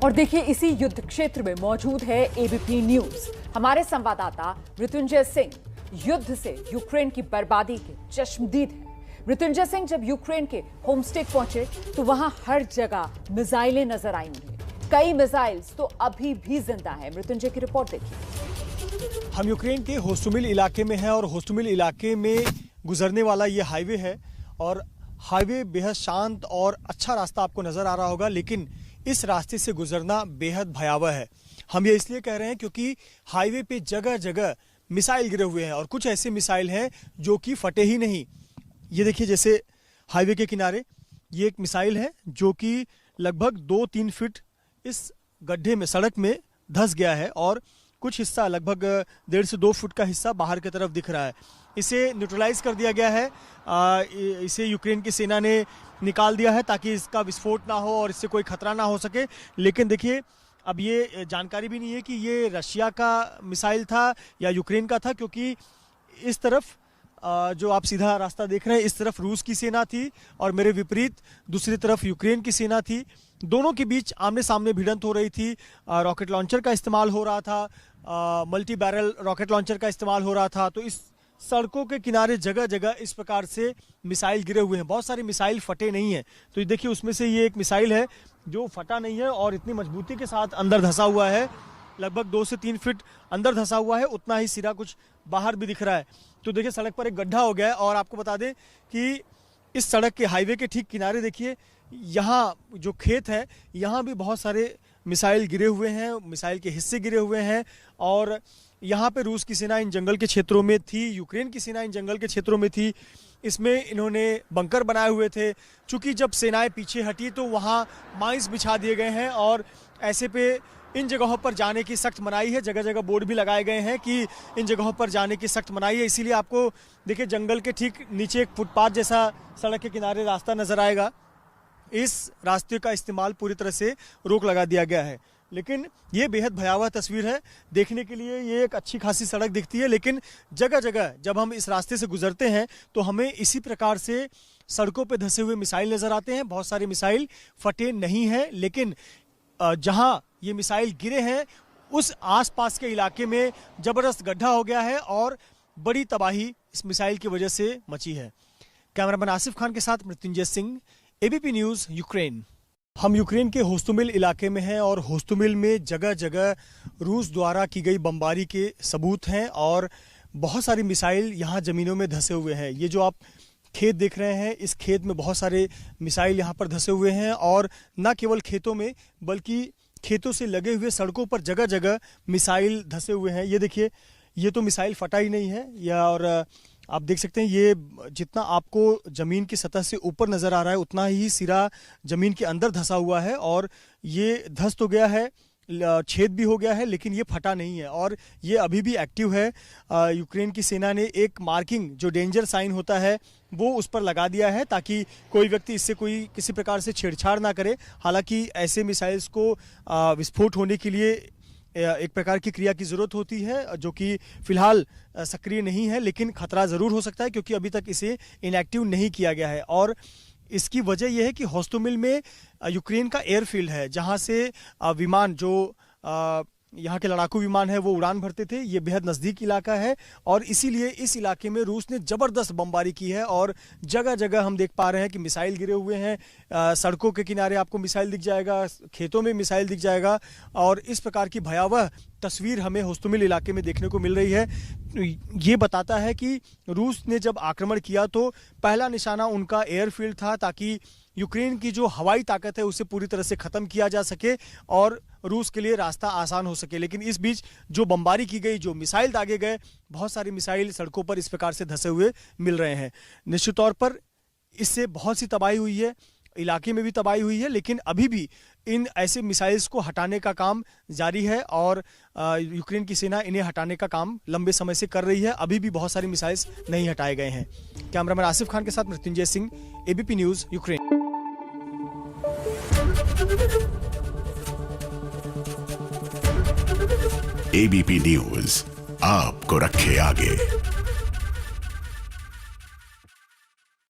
और देखिए इसी युद्ध क्षेत्र में मौजूद है एबीपी न्यूज। हमारे संवाददाता मृत्युंजय सिंह युद्ध से यूक्रेन की बर्बादी के चश्मदीद हैं। मृत्युंजय सिंह जब यूक्रेन के होमस्टेक पहुंचे तो वहां हर जगह मिसाइलें नजर आई उन्हें। कई मिसाइल्स तो अभी भी जिंदा है। मृत्युंजय की रिपोर्ट देखिए। हम यूक्रेन के होस्टोमिल इलाके में हैं और होस्टोमिल इलाके में गुजरने वाला ये हाईवे है और हाईवे बेहद शांत और अच्छा रास्ता आपको नजर आ रहा होगा, लेकिन इस रास्ते से गुजरना बेहद भयावह है। हम ये इसलिए कह रहे हैं क्योंकि हाईवे पे जगह जगह मिसाइल गिरे हुए हैं और कुछ ऐसे मिसाइल हैं जो कि फटे ही नहीं। ये देखिए, जैसे हाईवे के किनारे ये एक मिसाइल है जो कि लगभग 2-3 फीट इस गड्ढे में, सड़क में धंस गया है और कुछ हिस्सा लगभग 1.5 से 2 फुट का हिस्सा बाहर की तरफ दिख रहा है। इसे न्यूट्रलाइज कर दिया गया है। इसे यूक्रेन की सेना ने निकाल दिया है ताकि इसका विस्फोट ना हो और इससे कोई खतरा ना हो सके। लेकिन देखिए, अब ये जानकारी भी नहीं है कि ये रशिया का मिसाइल था या यूक्रेन का था, क्योंकि इस तरफ जो आप सीधा रास्ता देख रहे हैं, इस तरफ रूस की सेना थी और मेरे विपरीत दूसरी तरफ यूक्रेन की सेना थी। दोनों के बीच आमने सामने भिड़ंत हो रही थी। रॉकेट लॉन्चर का इस्तेमाल हो रहा था, मल्टी बैरल रॉकेट लॉन्चर का इस्तेमाल हो रहा था। तो इस सड़कों के किनारे जगह जगह इस प्रकार से मिसाइल गिरे हुए हैं। बहुत सारे मिसाइल फटे नहीं हैं। तो ये देखिए, उसमें से ये एक मिसाइल है जो फटा नहीं है और इतनी मजबूती के साथ अंदर धंसा हुआ है। लगभग 2 से 3 फीट अंदर धंसा हुआ है, उतना ही सिरा कुछ बाहर भी दिख रहा है। तो देखिए, सड़क पर एक गड्ढा हो गया है और आपको बता दें कि इस सड़क के हाईवे के ठीक किनारे देखिए, यहाँ जो खेत है यहाँ भी बहुत सारे मिसाइल गिरे हुए हैं, मिसाइल के हिस्से गिरे हुए हैं। और यहाँ पे रूस की सेना इन जंगल के क्षेत्रों में थी, यूक्रेन की सेना इन जंगल के क्षेत्रों में थी। इसमें इन्होंने बंकर बनाए हुए थे। चूँकि जब सेनाएं पीछे हटी तो वहाँ माइंस बिछा दिए गए हैं और ऐसे पे इन जगहों पर जाने की सख्त मनाही है। जगह जगह बोर्ड भी लगाए गए हैं कि इन जगहों पर जाने की सख्त मनाही है। इसीलिए आपको देखिए, जंगल के ठीक नीचे एक फुटपाथ जैसा सड़क के किनारे रास्ता नजर आएगा। इस रास्ते का इस्तेमाल पूरी तरह से रोक लगा दिया गया है। लेकिन ये बेहद भयावह तस्वीर है। देखने के लिए ये एक अच्छी खासी सड़क दिखती है, लेकिन जगह जगह जब हम इस रास्ते से गुजरते हैं तो हमें इसी प्रकार से सड़कों पे धंसे हुए मिसाइल नजर आते हैं। बहुत सारे मिसाइल फटे नहीं हैं, लेकिन जहां ये मिसाइल गिरे हैं उस आसपास के इलाके में जबरदस्त गड्ढा हो गया है और बड़ी तबाही इस मिसाइल की वजह से मची है। कैमरामैन आसिफ खान के साथ Mrityunjay Singh, ABP news, Ukraine. हम यूक्रेन के होस्टोमिल इलाके में हैं और होस्टोमिल में जगह जगह रूस द्वारा की गई बमबारी के सबूत हैं और बहुत सारी मिसाइल यहाँ ज़मीनों में धंसे हुए हैं। ये जो आप खेत देख रहे हैं, इस खेत में बहुत सारे मिसाइल यहाँ पर धंसे हुए हैं और न केवल खेतों में बल्कि खेतों से लगे हुए सड़कों पर जगह जगह मिसाइल धंसे हुए हैं। ये देखिए, ये तो मिसाइल फटा ही नहीं है और आप देख सकते हैं ये जितना आपको ज़मीन की सतह से ऊपर नज़र आ रहा है उतना ही सिरा ज़मीन के अंदर धंसा हुआ है और ये धंस तो गया है, छेद भी हो गया है, लेकिन ये फटा नहीं है और ये अभी भी एक्टिव है। यूक्रेन की सेना ने एक मार्किंग जो डेंजर साइन होता है वो उस पर लगा दिया है ताकि कोई व्यक्ति इससे कोई किसी प्रकार से छेड़छाड़ ना करे। हालांकि ऐसे मिसाइल्स को विस्फोट होने के लिए एक प्रकार की क्रिया की ज़रूरत होती है जो कि फ़िलहाल सक्रिय नहीं है, लेकिन खतरा ज़रूर हो सकता है क्योंकि अभी तक इसे इनएक्टिव नहीं किया गया है। और इसकी वजह यह है कि होस्टोमिल में यूक्रेन का एयरफील्ड है जहां से विमान जो यहाँ के लड़ाकू विमान है वो उड़ान भरते थे। ये बेहद नज़दीक इलाका है और इसीलिए इस इलाके में रूस ने ज़बरदस्त बमबारी की है और जगह जगह हम देख पा रहे हैं कि मिसाइल गिरे हुए हैं। सड़कों के किनारे आपको मिसाइल दिख जाएगा, खेतों में मिसाइल दिख जाएगा और इस प्रकार की भयावह तस्वीर हमें होस्टोमिल इलाके में देखने को मिल रही है। ये बताता है कि रूस ने जब आक्रमण किया तो पहला निशाना उनका एयरफील्ड था ताकि यूक्रेन की जो हवाई ताकत है उसे पूरी तरह से ख़त्म किया जा सके और रूस के लिए रास्ता आसान हो सके। लेकिन इस बीच जो बमबारी की गई, जो मिसाइल दागे गए, बहुत सारे मिसाइल सड़कों पर इस प्रकार से धंसे हुए मिल रहे हैं। निश्चित तौर पर इससे बहुत सी तबाही हुई है, इलाके में भी तबाही हुई है, लेकिन अभी भी इन ऐसे मिसाइल्स को हटाने का काम जारी है और यूक्रेन की सेना इन्हें हटाने का काम लंबे समय से कर रही है। अभी भी बहुत सारी मिसाइल्स नहीं हटाए गए हैं। कैमरामैन आसिफ खान के साथ Mrityunjay Singh, ABP news, Ukraine. ABP news आपको रखे आगे।